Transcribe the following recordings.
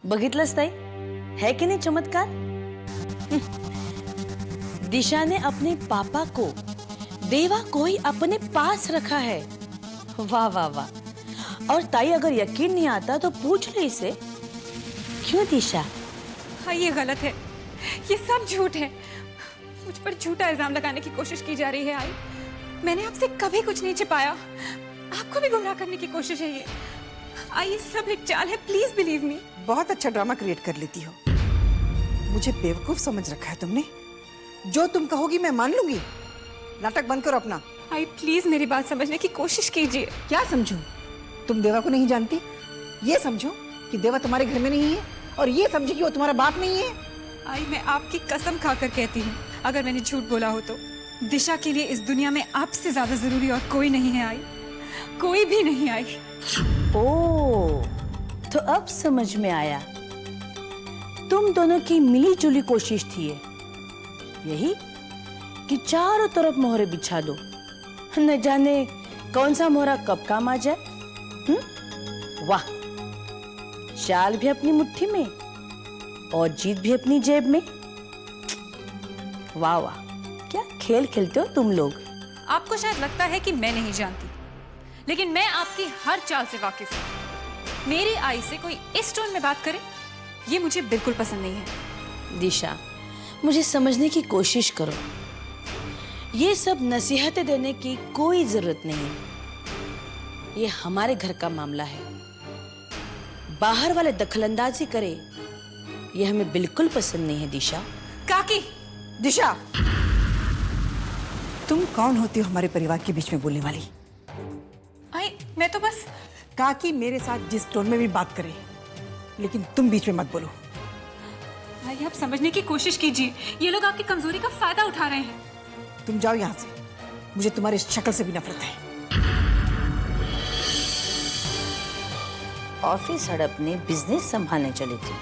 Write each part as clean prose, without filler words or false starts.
बघितलंस ताई, है कि नहीं चमत्कार? दिशा ने अपने पापा को, देवा को ही अपने पास रखा है। वाह वाह वाह। और ताई अगर यकीन नहीं आता तो पूछ ले इसे। क्यों दिशा? हाँ, ये गलत है, ये सब झूठ है। मुझ पर झूठा इल्जाम लगाने की कोशिश की जा रही है। आई, मैंने आपसे कभी कुछ नहीं छिपाया। आपको भी गुमराह करने की कोशिश है ये। आई, ये सब एक चाल है, प्लीज बिलीव मी। बहुत अच्छा ड्रामा क्रिएट कर लेती हो। मुझे बेवकूफ समझ रखा है तुमने। जो तुम कहोगी मैं मान लूंगी। नाटक बंद करो अपना। आई, प्लीज मेरी बात समझने की कोशिश कीजिए। क्या समझूं? तुम देवा को नहीं जानती? ये समझो कि देवा तुम्हारे घर में नहीं है, और ये समझो कि वो तुम्हारा बाप नहीं है। आई, मैं आपकी कसम खाकर कहती हूँ, अगर मैंने झूठ बोला हो तो दिशा के लिए इस दुनिया में आपसे ज्यादा जरूरी और कोई नहीं है। आई, कोई भी नहीं। आई, ओ, तो अब समझ में आया। तुम दोनों की मिली जुली कोशिश थी यही कि चारों तरफ मोहरे बिछा दो, न जाने कौन सा मोहरा कब काम आ जाए। वाह, चाल भी अपनी मुट्ठी में और जीत भी अपनी जेब में। वाह वाह, क्या खेल खेलते हो तुम लोग। आपको शायद लगता है कि मैं नहीं जानती, लेकिन मैं आपकी हर चाल से वाकिफ हूँ। मेरी आई से कोई इस टोन में बात करे, ये मुझे बिल्कुल पसंद नहीं है। दिशा, मुझे समझने की कोशिश करो। ये सब नसीहतें देने की कोई जरूरत नहीं है। ये हमारे घर का मामला है। बाहर वाले दखलंदाजी करे, ये हमें बिल्कुल पसंद नहीं है। दिशा। काकी। दिशा, तुम कौन होती हो हमारे परिवार के बीच में बोलने वाली? आई, मैं तो बस। काकी मेरे साथ जिस टोन में भी बात करे, लेकिन तुम बीच में मत बोलो। आई, आप समझने की कोशिश कीजिए, ये लोग आपकी कमजोरी का फायदा उठा रहे हैं। तुम जाओ यहाँ से, मुझे तुम्हारी शक्ल से भी नफरत है। ऑफिस हड़प ने बिजनेस संभालने चली थी,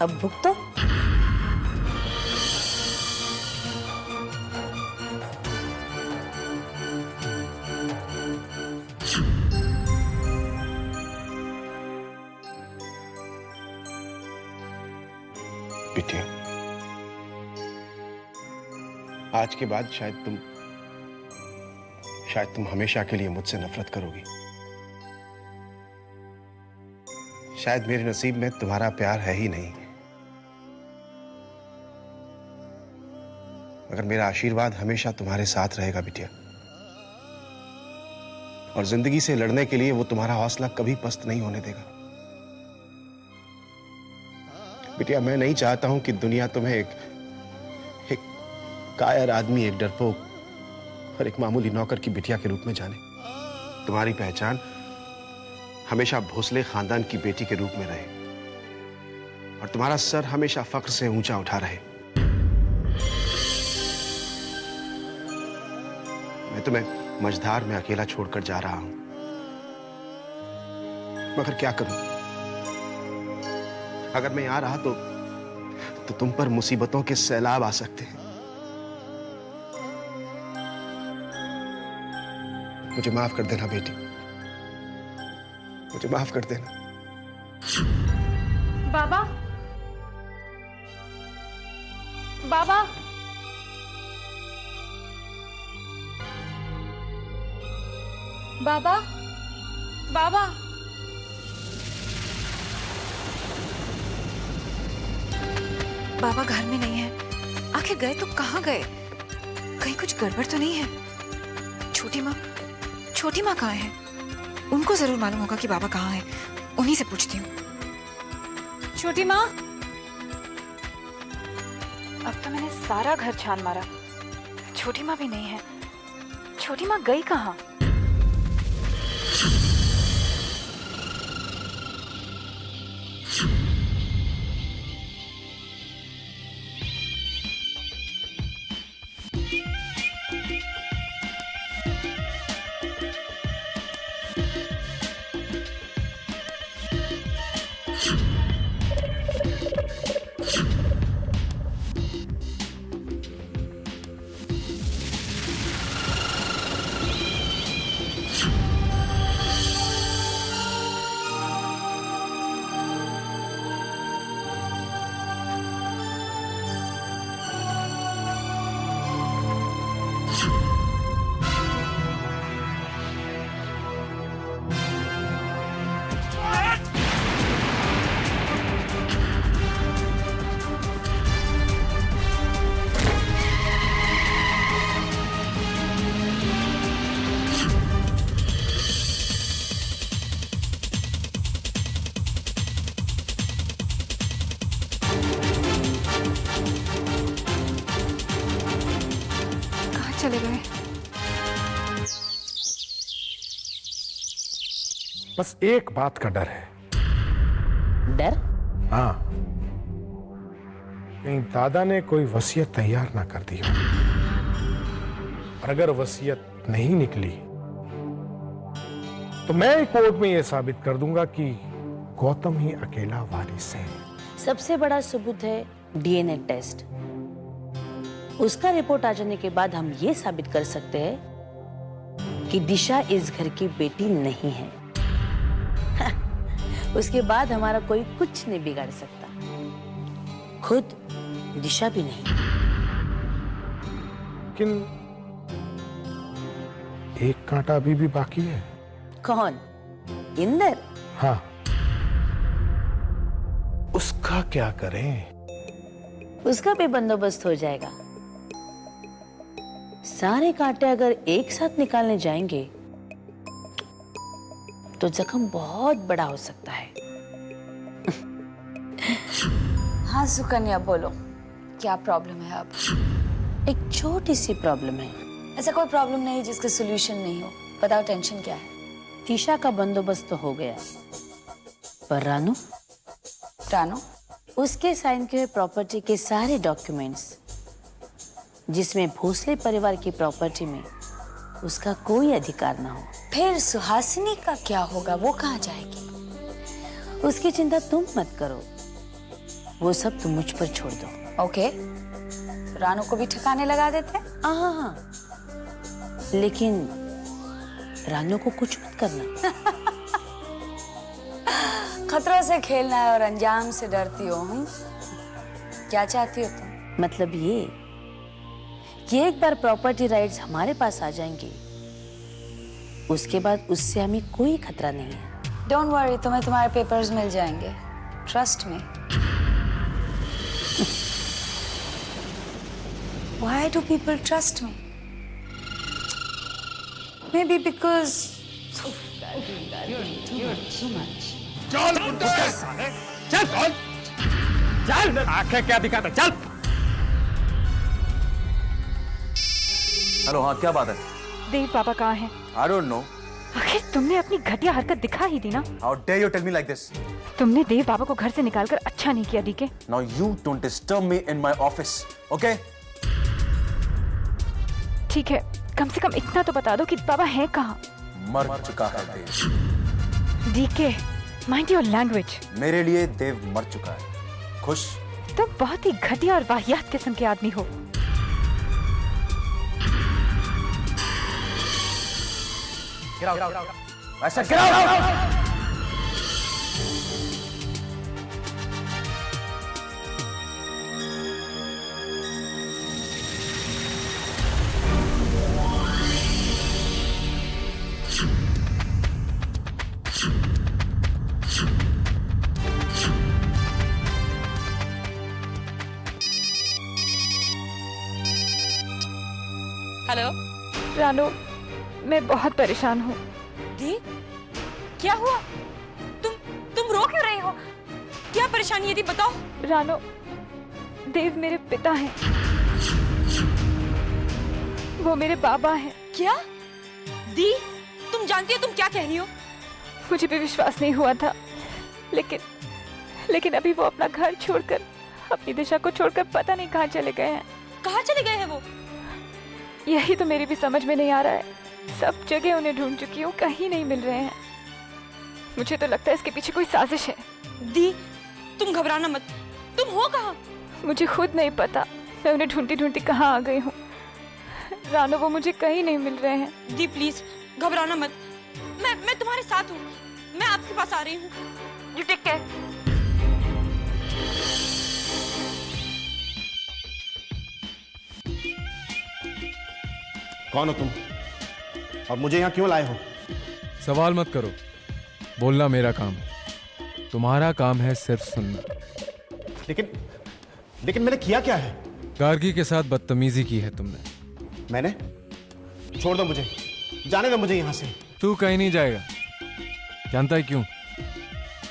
अब भुगतो। बिटिया, आज के बाद शायद तुम हमेशा के लिए मुझसे नफरत करोगी। शायद मेरे नसीब में तुम्हारा प्यार है ही नहीं, मगर मेरा आशीर्वाद हमेशा तुम्हारे साथ रहेगा बिटिया। और जिंदगी से लड़ने के लिए वो तुम्हारा हौसला कभी पस्त नहीं होने देगा। बिटिया, मैं नहीं चाहता हूं कि दुनिया तुम्हें एक कायर आदमी, एक डरपोक और एक मामूली नौकर की बिटिया के रूप में जाने। तुम्हारी पहचान हमेशा भोसले खानदान की बेटी के रूप में रहे, और तुम्हारा सर हमेशा फख्र से ऊंचा उठा रहे। मैं तुम्हें मझधार में अकेला छोड़कर जा रहा हूं, मगर क्या करूं? अगर मैं यहां रहा तो तुम पर मुसीबतों के सैलाब आ सकते हैं। मुझे माफ कर देना बेटी, मुझे माफ कर देना। बाबा, बाबा, बाबा, बाबा। बाबा घर में नहीं है। आखिर गए तो कहाँ गए? कहीं कुछ गड़बड़ तो नहीं है? छोटी माँ कहाँ है? उनको जरूर मालूम होगा कि बाबा कहाँ है। उन्हीं से पूछती हूँ। छोटी माँ। अब तो मैंने सारा घर छान मारा, छोटी माँ भी नहीं है। छोटी माँ गई कहाँ? चले गए? बस एक बात का डर है। डर? हाँ, कहीं दादा ने कोई वसीयत तैयार ना कर दी हो, और अगर वसीयत नहीं निकली तो मैं कोर्ट में यह साबित कर दूंगा कि गौतम ही अकेला वारिस है। सबसे बड़ा सबूत है डीएनए टेस्ट। उसका रिपोर्ट आ जाने के बाद हम ये साबित कर सकते हैं कि दिशा इस घर की बेटी नहीं है। उसके बाद हमारा कोई कुछ नहीं बिगाड़ सकता, खुद दिशा भी नहीं। लेकिन एक कांटा अभी भी बाकी है। कौन? इंदर? हाँ, उसका क्या करें? उसका भी बंदोबस्त हो जाएगा। सारे कांटे अगर एक साथ निकालने जाएंगे तो जख्म बहुत बड़ा हो सकता है। हाँ सुकन्या, बोलो क्या प्रॉब्लम है अब? एक छोटी सी प्रॉब्लम है। ऐसा कोई प्रॉब्लम नहीं जिसका सोल्यूशन नहीं हो, बताओ टेंशन क्या है? दिशा का बंदोबस्त तो हो गया, पर रानू उसके साइन किए हुए प्रॉपर्टी के सारे डॉक्यूमेंट्स, जिसमें भोसले परिवार की प्रॉपर्टी में उसका कोई अधिकार ना हो। फिर सुहासिनी का क्या होगा? वो कहाँ जाएगी? उसकी चिंता तुम मत करो, वो सब तुम मुझ पर छोड़ दो। ओके, रानू को भी ठिकाने लगा देते हैं। हाँ, लेकिन रानू को कुछ मत करना। खतरों से खेलना है और अंजाम से डरती हो। क्या चाहती हो तुम? मतलब ये कि एक बार प्रॉपर्टी राइट्स हमारे पास आ जाएंगे, उसके बाद उससे हमें कोई खतरा नहीं है। डोंट वरी, तुम्हें तुम्हारे पेपर्स मिल जाएंगे, trust me. Why do people trust me? Maybe because चल, आंखें क्या दिखाता, चल। हेलो, हाँ क्या बात है? देव बाबा कहाँ हैं? I don't know. आखिर तुमने अपनी घटिया हरकत दिखा ही दी ना। How dare you tell me like this? तुमने देव बाबा को घर से निकालकर अच्छा नहीं किया DK. Now you don't disturb me in my office, okay? ठीक है, कम से कम इतना तो बता दो कि बाबा हैं कहाँ। मर चुका है Dev. DK, mind your language. मेरे लिए देव मर चुका है। खुश? तुम बहुत ही घटिया और वाहियात किस्म के आदमी हो। Get out. I said get out. Hello Ranu, मैं बहुत परेशान हूँ। दी, क्या हुआ? तुम रो क्यों रही हो? क्या परेशानी है दी, बताओ। रानू, देव मेरे पिता हैं, वो मेरे बाबा हैं। क्या? दी, तुम जानती हो तुम क्या कह रही हो? मुझे भी विश्वास नहीं हुआ था, लेकिन अभी वो अपना घर छोड़कर, अपनी दिशा को छोड़कर पता नहीं कहाँ चले गए हैं। कहाँ चले गए हैं वो? यही तो मेरी भी समझ में नहीं आ रहा है। सब जगह उन्हें ढूंढ चुकी हूँ, कहीं नहीं मिल रहे हैं। मुझे तो लगता है इसके पीछे कोई साजिश है। दी, तुम घबराना मत। तुम हो कहाँ? मुझे खुद नहीं पता, मैं उन्हें ढूंढती ढूंढती कहाँ आ गई हूँ। रानू, वो मुझे कहीं नहीं मिल रहे हैं। दी प्लीज घबराना मत, मैं तुम्हारे साथ हूँ। मैं आपके पास आ रही हूँ। You take care. कौन हो तुम और मुझे यहाँ क्यों लाए हो? सवाल मत करो, बोलना मेरा काम है, तुम्हारा काम है सिर्फ सुनना। लेकिन मैंने किया क्या है? गार्गी के साथ बदतमीजी की है तुमने। मैंने? छोड़ दो मुझे, जाने दो मुझे यहाँ से। तू कहीं नहीं जाएगा, जानता है क्यों?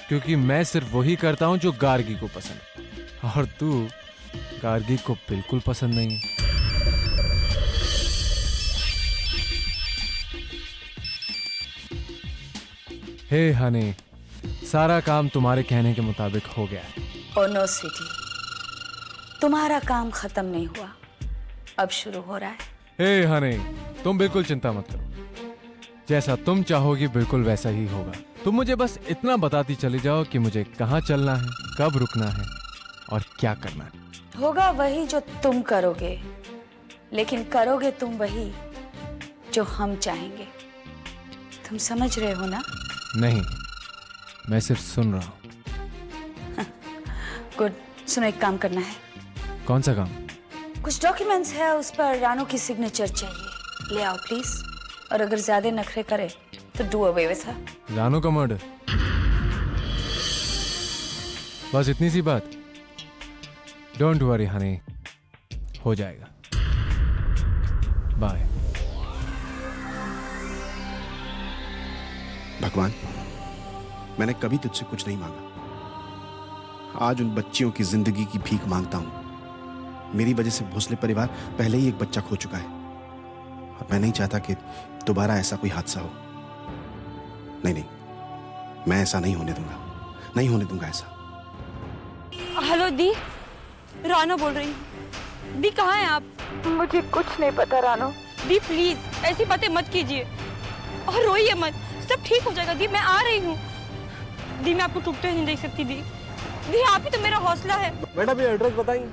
क्योंकि मैं सिर्फ वही करता हूं जो गार्गी को पसंद है, और तू गार्गी को बिल्कुल पसंद नहीं है। हे हनी, सारा काम तुम्हारे कहने के मुताबिक हो गया है। ओ नो स्वीटी, तुम्हारा काम खत्म नहीं हुआ, अब शुरू हो रहा है। हे हनी, तुम बिल्कुल चिंता मत करो, जैसा तुम चाहोगी बिल्कुल वैसा ही होगा। तुम मुझे बस इतना बताती चली जाओ कि मुझे कहाँ चलना है, कब रुकना है और क्या करना है। होगा वही जो तुम करोगे, लेकिन करोगे तुम वही जो हम चाहेंगे। तुम समझ रहे हो ना? नहीं, मैं सिर्फ सुन रहा हूँ। गुड, सुनो, एक काम करना है। कौन सा काम? कुछ डॉक्यूमेंट्स है, उस पर रानो की सिग्नेचर चाहिए, ले आओ प्लीज। और अगर ज्यादा नखरे करे तो डू अवे विथ हर। रानो का मर्डर? बस इतनी सी बात? डोंट वरी हनी, हो जाएगा। बाय। भगवान, मैंने कभी तुझसे कुछ नहीं मांगा। आज उन बच्चियों की जिंदगी की भीख मांगता हूं। मेरी वजह से भोसले परिवार पहले ही एक बच्चा खो चुका है और मैं नहीं चाहता कि दोबारा ऐसा कोई हादसा हो। नहीं नहीं, मैं ऐसा नहीं होने दूंगा, नहीं होने दूंगा ऐसा। हेलो दी, रानो बोल रही हूँ। दी कहाँ हैं आप? मुझे कुछ नहीं पता रानो। दी प्लीज ऐसी बातें मत कीजिए और रोइए मत, सब ठीक हो जाएगा। दी मैं आ रही हूँ। दी मैं आपको टूटते हुए नहीं देख सकती। दी दी आप ही तो मेरा हौसला है। मैडम ये एड्रेस बताइए।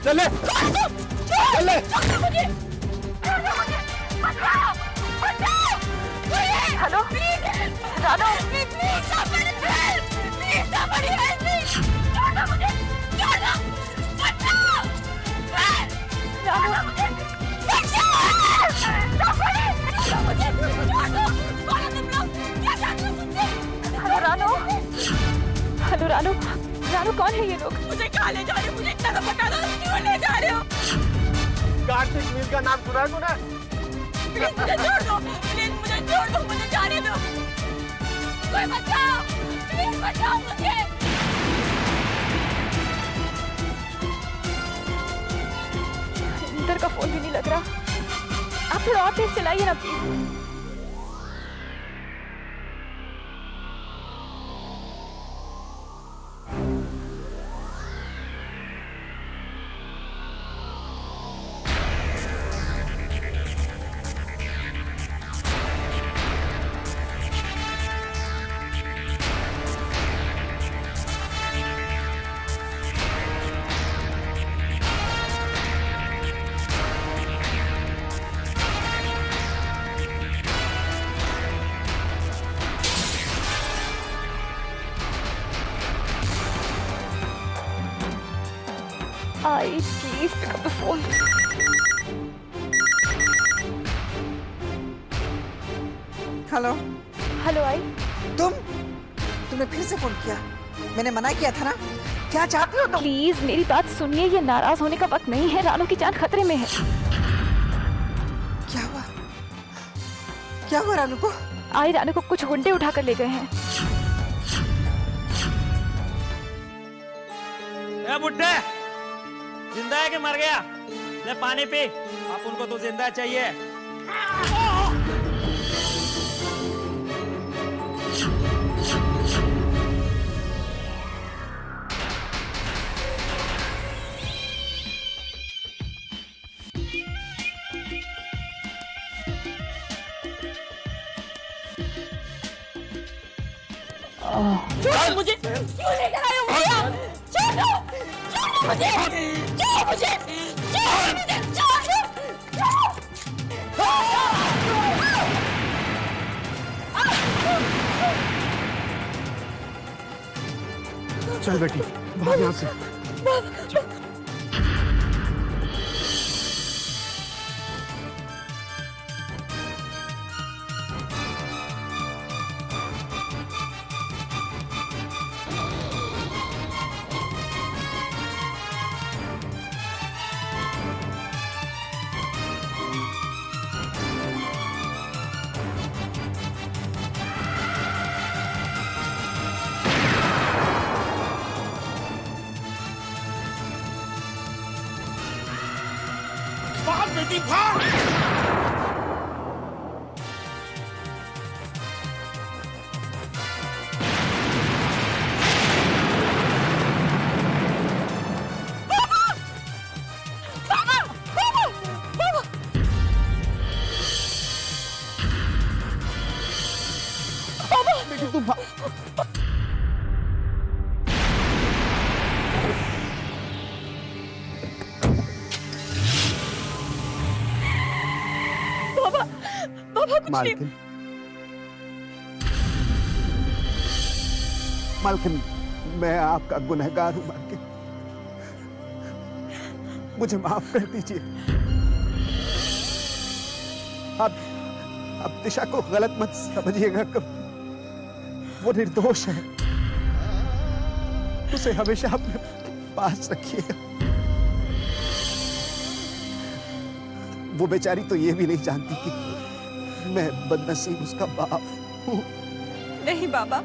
चले चले। हेलो रानो, हेलो रानो, रानो कौन है ये लोग? मुझे कहाँ ले जा रहे हो? मुझे इतना तो बता दो, क्यों ले जा रहे हो? कार्तिक मीर का नाम सुना है तूने? प्लीज मुझे छोड़ दो, प्लीज मुझे छोड़ दो, मुझे जाने दो। कोई बचाओ, प्लीज बचाओ मुझे। इंदर का फोन भी नहीं लग रहा। आप थोड़ा और तेज चलाइए ना प्लीज। आई please pick up the phone. Hello. Hello आई। तुमने फिर से फोन किया? मैंने मना किया था ना। क्या चाहती हो तुम? प्लीज मेरी बात सुनिए, ये नाराज होने का वक्त नहीं है। रानो की जान खतरे में है। क्या हुआ? क्या हुआ रानू को? आई, रानो को कुछ गुंडे उठाकर ले गए हैं। ए बुड्ढे, जिंदा है कि मर गया? ले पानी पी। आप उनको तो जिंदा चाहिए। मुझे क्यों लेकर आए हो मुझे आप? छोड़ दो मुझे, छोड़ मुझे, चल बेटी, भाग यहाँ से। बेटी भाग। बेटी तू भाग। बाबा कुछ नहीं। मालकिन, मालकिन, मैं आपका गुनहगार हूं मालकिन, मुझे माफ कर दीजिए। आप दिशा को गलत मत समझिएगा, वो निर्दोष है, उसे हमेशा अपने पास रखिएगा। वो बेचारी तो ये भी नहीं जानती कि मैं बदनसीब उसका बाप हूं। नहीं बाबा,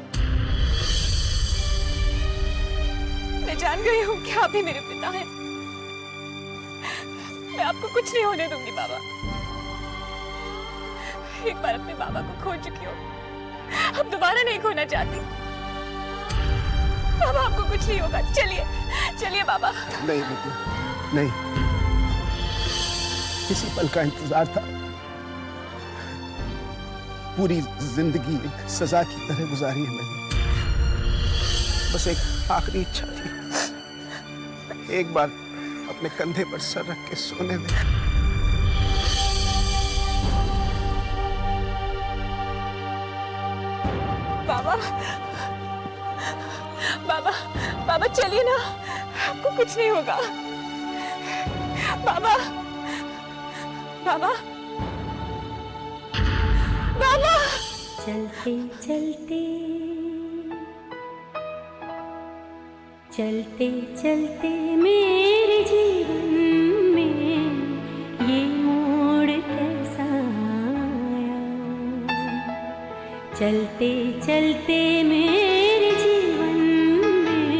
मैं जान गई हूँ कि आप ही मेरे पिता हैं। मैं आपको कुछ नहीं होने दूंगी बाबा। एक बार अपने बाबा को खो चुकी हूँ, अब दोबारा नहीं खोना चाहती। बाबा आपको कुछ नहीं होगा, चलिए चलिए बाबा। नहीं बेटी, नहीं, इसी पल का इंतजार था। पूरी जिंदगी एक सजा की तरह गुजारी है मैंने। बस एक आखिरी इच्छा थी, एक बार अपने कंधे पर सर रख के सोने में। बाबा बाबा बाबा चलिए ना, आपको कुछ नहीं होगा। बाबा बाबा बाबा। चलते चलते चलते चलते मेरे जीवन में ये मोड़ कैसा आया। चलते चलते मेरे जीवन में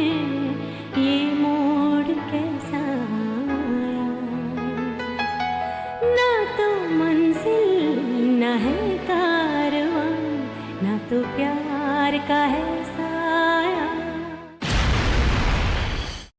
ये मोड़ कैसा आया। ना तो मंजिल ना है कारवां, ना तो प्यार का है